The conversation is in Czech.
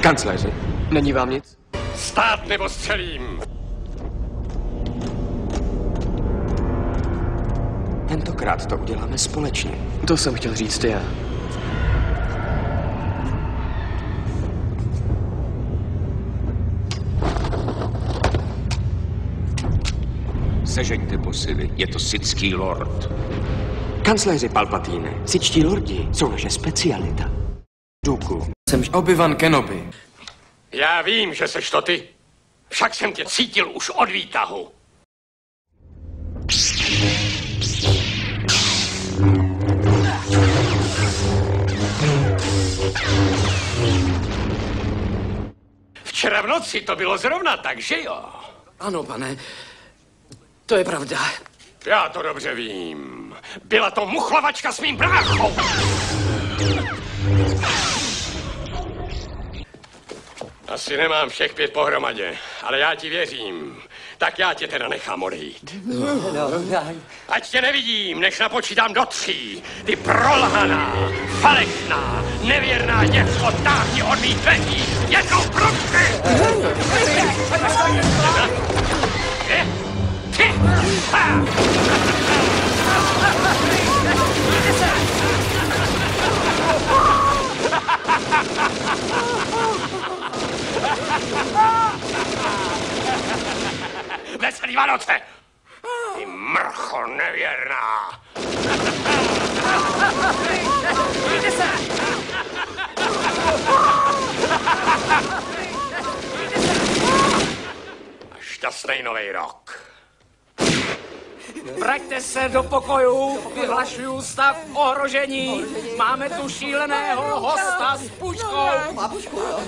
Kancléři, není vám nic? Stát nebo střelím! Tentokrát to uděláme společně. To jsem chtěl říct já. Sežeňte posily, je to sithský lord. Kancléři Palpatine, sithští lordi jsou naše specialita. Duku. Jsem Obi-Wan Kenobi. Já vím, že seš to ty. Však jsem tě cítil už od výtahu. Včera v noci to bylo zrovna tak, že jo? Ano, pane. To je pravda. Já to dobře vím. Byla to muchlavačka s mým bráchou. Asi nemám všech 5 pohromadě, ale já ti věřím. Tak já tě teda nechám odejít. Ať tě nevidím, než napočítám do 3. Ty prolhaná, falešná, nevěrná děcko, táhni od mých dveří. Jednou prudky! Ty! Veselý Vánoce! Ty mrcho nevěrná! A šťastný nový rok. Vraťte se do pokojů, vyhlašuju stav ohrožení. Máme tu šíleného hosta s puškou. Má pušku, jo?